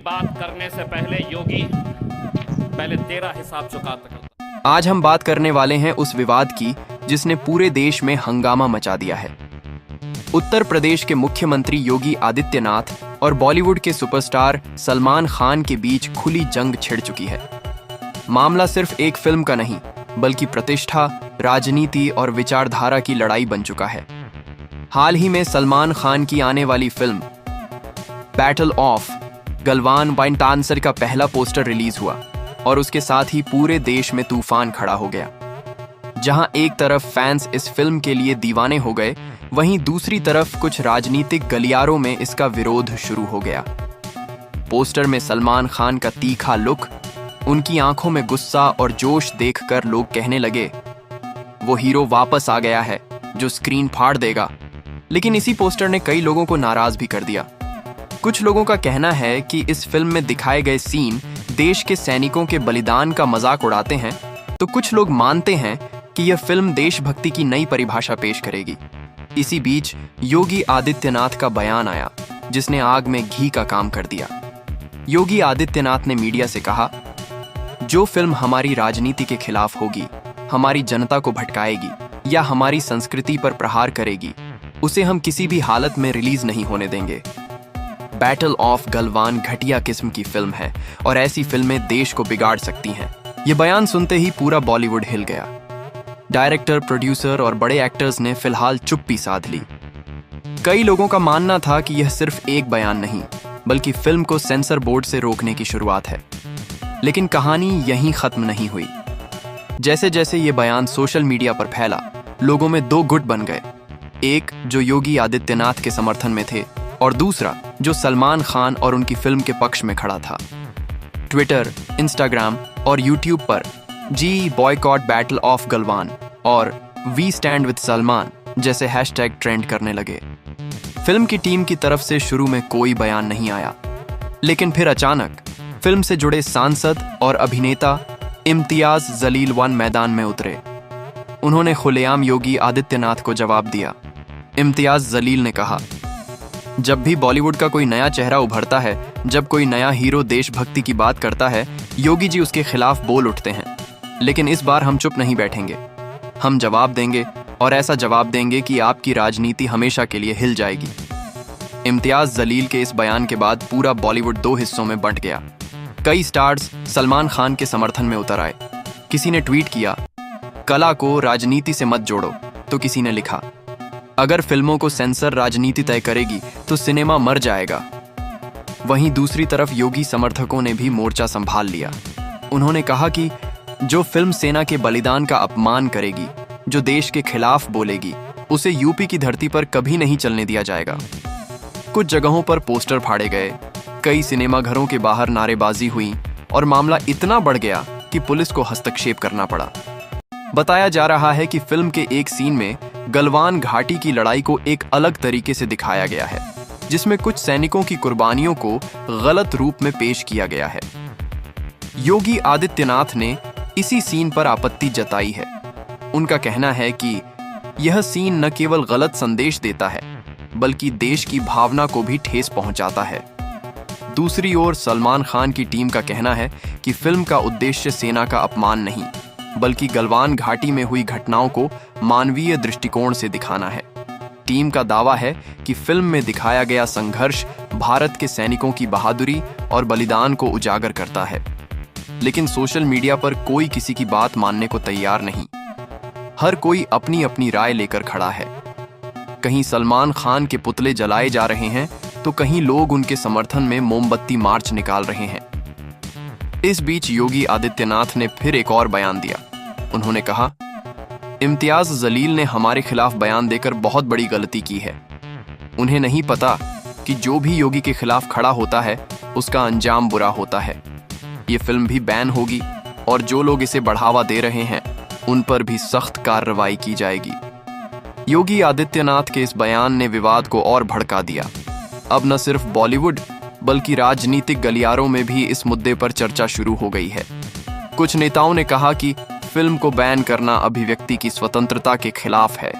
बात करने से पहले योगी पहले तेरा हिसाब चुकाता करता। आज हम बात करने वाले हैं उस विवाद की जिसने पूरे देश में हंगामा मचा दिया है। उत्तर प्रदेश के मुख्यमंत्री योगी आदित्यनाथ और बॉलीवुड के सुपरस्टार सलमान खान के बीच खुली जंग छिड़ चुकी है। मामला सिर्फ एक फिल्म का नहीं, बल्कि प्रतिष्ठा, राजनीति और विचारधारा की लड़ाई बन चुका है। हाल ही में सलमान खान की आने वाली फिल्म बैटल ऑफ गलवान वाइंटांसर का पहला पोस्टर रिलीज हुआ और उसके साथ ही पूरे देश में तूफान खड़ा हो गया। जहां एक तरफ फैंस इस फिल्म के लिए दीवाने हो गए, वहीं दूसरी तरफ कुछ राजनीतिक गलियारों में इसका विरोध शुरू हो गया। पोस्टर में सलमान खान का तीखा लुक, उनकी आंखों में गुस्सा और जोश देखकर लोग कहने लगे, वो हीरो वापस आ गया है जो स्क्रीन फाड़ देगा। लेकिन इसी पोस्टर ने कई लोगों को नाराज भी कर दिया। कुछ लोगों का कहना है कि इस फिल्म में दिखाए गए सीन देश के सैनिकों के बलिदान का मजाक उड़ाते हैं, तो कुछ लोग मानते हैं कि यह फिल्म देशभक्ति की नई परिभाषा पेश करेगी। इसी बीच योगी आदित्यनाथ का बयान आया, जिसने आग में घी का काम कर दिया। योगी आदित्यनाथ ने मीडिया से कहा, जो फिल्म हमारी राजनीति के खिलाफ होगी, हमारी जनता को भटकाएगी या हमारी संस्कृति पर प्रहार करेगी, उसे हम किसी भी हालत में रिलीज नहीं होने देंगे। बैटल ऑफ गलवान घटिया किस्म की फिल्म है और ऐसी फिल्में देश को बिगाड़ सकती हैं। यह बयान सुनते ही पूरा बॉलीवुड हिल गया। डायरेक्टर, प्रोड्यूसर और बड़े एक्टर्स ने फिलहाल चुप्पी साध ली। कई लोगों का मानना था कि यह सिर्फ एक बयान नहीं, बल्कि फिल्म को सेंसर बोर्ड से रोकने की शुरुआत है। लेकिन कहानी यहीं खत्म नहीं हुई। जैसे जैसे ये बयान सोशल मीडिया पर फैला, लोगों में दो गुट बन गए। एक जो योगी आदित्यनाथ के समर्थन में थे और दूसरा जो सलमान खान और उनकी फिल्म के पक्ष में खड़ा था। ट्विटर, इंस्टाग्राम और यूट्यूब पर जी बॉयकॉट बैटल ऑफ गलवान और वी स्टैंड विद सलमान जैसे हैशटैग ट्रेंड करने लगे। फिल्म की टीम की तरफ से शुरू में कोई बयान नहीं आया, लेकिन फिर अचानक फिल्म से जुड़े सांसद और अभिनेता इम्तियाज जलील मैदान में उतरे। उन्होंने खुलेआम योगी आदित्यनाथ को जवाब दिया। इम्तियाज जलील ने कहा, जब भी बॉलीवुड का कोई नया चेहरा उभरता है, जब कोई नया हीरो देशभक्ति की बात करता है, योगी जी उसके खिलाफ बोल उठते हैं। लेकिन इस बार हम चुप नहीं बैठेंगे। हम जवाब देंगे और ऐसा जवाब देंगे कि आपकी राजनीति हमेशा के लिए हिल जाएगी। इम्तियाज जलील के इस बयान के बाद पूरा बॉलीवुड दो हिस्सों में बंट गया। कई स्टार्स सलमान खान के समर्थन में उतर आए। किसी ने ट्वीट किया, कला को राजनीति से मत जोड़ो, तो किसी ने लिखा, अगर फिल्मों को सेंसर राजनीति तय करेगी तो सिनेमा मर जाएगा। वहीं दूसरी तरफ योगी समर्थकों ने भी मोर्चा संभाल लिया। उन्होंने कहा कि जो फिल्म सेना के बलिदान का अपमान करेगी, जो देश के खिलाफ बोलेगी, उसे यूपी की धरती पर कभी नहीं चलने दिया जाएगा। कुछ जगहों पर पोस्टर फाड़े गए, कई सिनेमा घरों के बाहर नारेबाजी हुई और मामला इतना बढ़ गया कि पुलिस को हस्तक्षेप करना पड़ा। बताया जा रहा है कि फिल्म के एक सीन में गलवान घाटी की लड़ाई को एक अलग तरीके से दिखाया गया है, जिसमें कुछ सैनिकों की कुर्बानियों को गलत रूप में पेश किया गया है। योगी आदित्यनाथ ने इसी सीन पर आपत्ति जताई है। उनका कहना है कि यह सीन न केवल गलत संदेश देता है, बल्कि देश की भावना को भी ठेस पहुंचाता है। दूसरी ओर सलमान खान की टीम का कहना है कि फिल्म का उद्देश्य सेना का अपमान नहीं, बल्कि गलवान घाटी में हुई घटनाओं को मानवीय दृष्टिकोण से दिखाना है। टीम का दावा है कि फिल्म में दिखाया गया संघर्ष भारत के सैनिकों की बहादुरी और बलिदान को उजागर करता है। लेकिन सोशल मीडिया पर कोई किसी की बात मानने को तैयार नहीं। हर कोई अपनी अपनी राय लेकर खड़ा है। कहीं सलमान खान के पुतले जलाए जा रहे हैं, तो कहीं लोग उनके समर्थन में मोमबत्ती मार्च निकाल रहे हैं। इस बीच योगी आदित्यनाथ ने फिर एक और बयान दिया। उन्होंने कहा, इम्तियाज जलील ने हमारे खिलाफ बयान देकर बहुत बड़ी गलती की है। उन्हें नहीं पता कि जो भी योगी के खिलाफ खड़ा होता है, उसका अंजाम बुरा होता है। ये फिल्म भी बैन होगी और जो लोग इसे बढ़ावा दे रहे हैं, उन पर भी सख्त कार्रवाई की जाएगी। योगी आदित्यनाथ के इस बयान ने विवाद को और भड़का दिया। अब न सिर्फ बॉलीवुड, बल्कि राजनीतिक गलियारों में भी इस मुद्दे पर चर्चा शुरू हो गई है। कुछ नेताओं ने कहा कि फिल्म को बैन करना अभिव्यक्ति की स्वतंत्रता के खिलाफ है,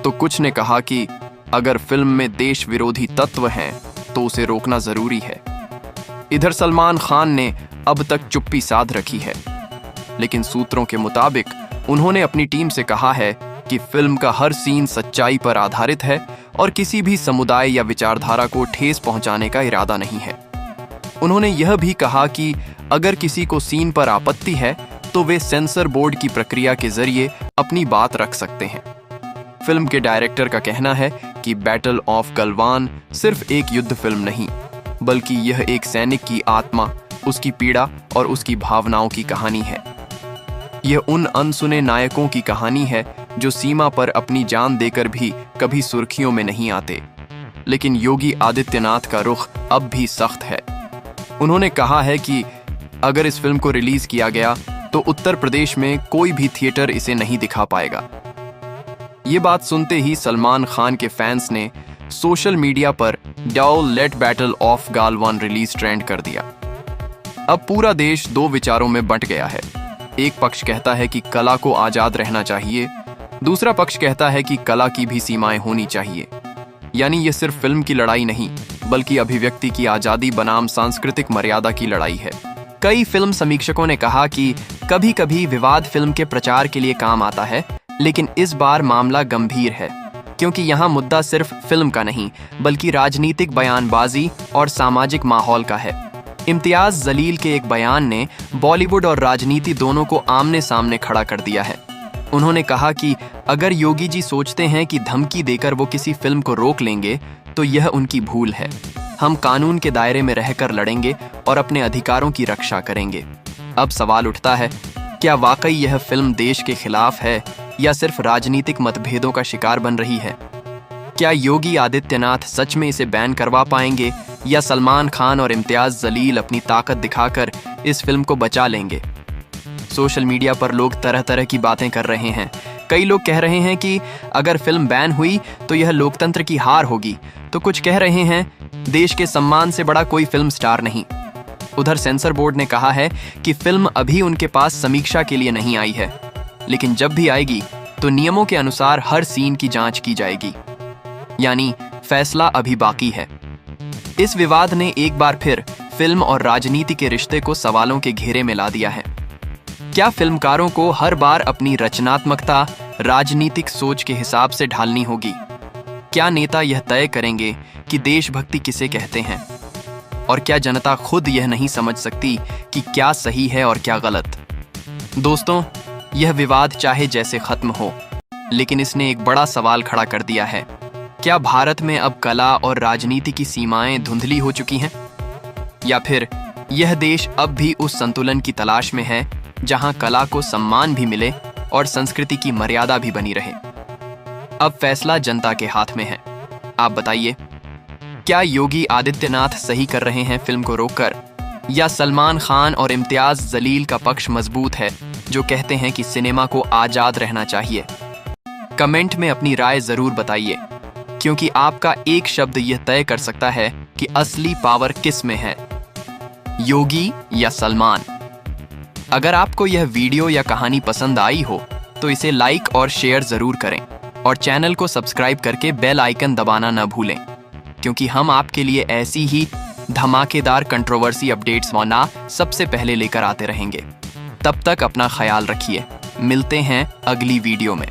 तो कुछ ने कहा कि अगर फिल्म में देश विरोधी तत्व हैं, तो उसे रोकना जरूरी है। इधर सलमान खान ने अब तक चुप्पी साध रखी है, लेकिन सूत्रों के मुताबिक उन्होंने अपनी टीम से कहा है कि फिल्म का हर सीन सच्चाई पर आधारित है और किसी भी समुदाय या विचारधारा को ठेस पहुंचाने का इरादा नहीं है। उन्होंने यह भी कहा कि अगर किसी को सीन पर आपत्ति है तो वे सेंसर बोर्ड की प्रक्रिया के जरिए अपनी बात रख सकते हैं। फिल्म के डायरेक्टर का कहना है कि बैटल ऑफ गलवान सिर्फ एक युद्ध फिल्म नहीं, बल्कि यह एक सैनिक की आत्मा, उसकी पीड़ा और उसकी भावनाओं की कहानी है। यह उन अनसुने नायकों की कहानी है जो सीमा पर अपनी जान देकर भी कभी सुर्खियों में नहीं आते, लेकिन योगी आदित्यनाथ का रुख अब भी सख्त है। उन्होंने कहा है कि अगर इस फिल्म को रिलीज किया गया तो उत्तर प्रदेश में कोई भी थिएटर इसे नहीं दिखा पाएगा। ये बात सुनते ही सलमान खान के फैंस ने सोशल मीडिया पर डाउ लेट battle of Galwan release trend कर दिया। अब पूरा देश दो विचारों में बंट गया है। एक पक्ष कहता है कि कला को आजाद रहना चाहिए, दूसरा पक्ष कहता है कि कला की भी सीमाएं होनी चाहिए। यानी ये सिर्फ फिल्म की लड़ाई नहीं, बल्कि अभिव्यक्ति की आजादी बनाम सांस्कृतिक मर्यादा की लड़ाई है। कई फिल्म समीक्षकों ने कहा कि कभी कभी विवाद फिल्म के प्रचार के लिए काम आता है, लेकिन इस बार मामला गंभीर है, क्योंकि यहाँ मुद्दा सिर्फ फिल्म का नहीं, बल्कि राजनीतिक बयानबाजी और सामाजिक माहौल का है। इम्तियाज जलील के एक बयान ने बॉलीवुड और राजनीति दोनों को आमने सामने खड़ा कर दिया है। उन्होंने कहा कि अगर योगी जी सोचते हैं कि धमकी देकर वो किसी फिल्म को रोक लेंगे, तो यह उनकी भूल है। हम कानून के दायरे में रहकर लड़ेंगे और अपने अधिकारों की रक्षा करेंगे। अब सवाल उठता है, क्या वाकई यह फिल्म देश के खिलाफ है या सिर्फ राजनीतिक मतभेदों का शिकार बन रही है? क्या योगी आदित्यनाथ सच में इसे बैन करवा पाएंगे या सलमान खान और इम्तियाज जलील अपनी ताकत दिखाकर इस फिल्म को बचा लेंगे? सोशल मीडिया पर लोग तरह तरह की बातें कर रहे हैं। कई लोग कह रहे हैं कि अगर फिल्म बैन हुई तो यह लोकतंत्र की हार होगी, तो कुछ कह रहे हैं देश के सम्मान से बड़ा कोई फिल्म स्टार नहीं। उधर सेंसर बोर्ड ने कहा है कि फिल्म अभी उनके पास समीक्षा के लिए नहीं आई है, लेकिन जब भी आएगी तो नियमों के अनुसार हर सीन की जांच की जाएगी। यानी फैसला अभी बाकी है। इस विवाद ने एक बार फिर फिल्म और राजनीति के रिश्ते को सवालों के घेरे में ला दिया है। क्या फिल्मकारों को हर बार अपनी रचनात्मकता राजनीतिक सोच के हिसाब से ढालनी होगी? क्या नेता यह तय करेंगे कि देशभक्ति किसे कहते हैं? और क्या जनता खुद यह नहीं समझ सकती कि क्या सही है और क्या गलत? दोस्तों, यह विवाद चाहे जैसे खत्म हो, लेकिन इसने एक बड़ा सवाल खड़ा कर दिया है। क्या भारत में अब कला और राजनीति की सीमाएं धुंधली हो चुकी हैं? या फिर यह देश अब भी उस संतुलन की तलाश में है जहां कला को सम्मान भी मिले और संस्कृति की मर्यादा भी बनी रहे? अब फैसला जनता के हाथ में है। आप बताइए, क्या योगी आदित्यनाथ सही कर रहे हैं फिल्म को रोककर, या सलमान खान और इम्तियाज जलील का पक्ष मजबूत है जो कहते हैं कि सिनेमा को आजाद रहना चाहिए? कमेंट में अपनी राय जरूर बताइए, क्योंकि आपका एक शब्द यह तय कर सकता है कि असली पावर किस में है, योगी या सलमान। अगर आपको यह वीडियो या कहानी पसंद आई हो तो इसे लाइक और शेयर जरूर करें और चैनल को सब्सक्राइब करके बेल आइकन दबाना न भूलें, क्योंकि हम आपके लिए ऐसी ही धमाकेदार कंट्रोवर्सी अपडेट्स सबसे पहले लेकर आते रहेंगे। तब तक अपना ख्याल रखिए। मिलते हैं अगली वीडियो में।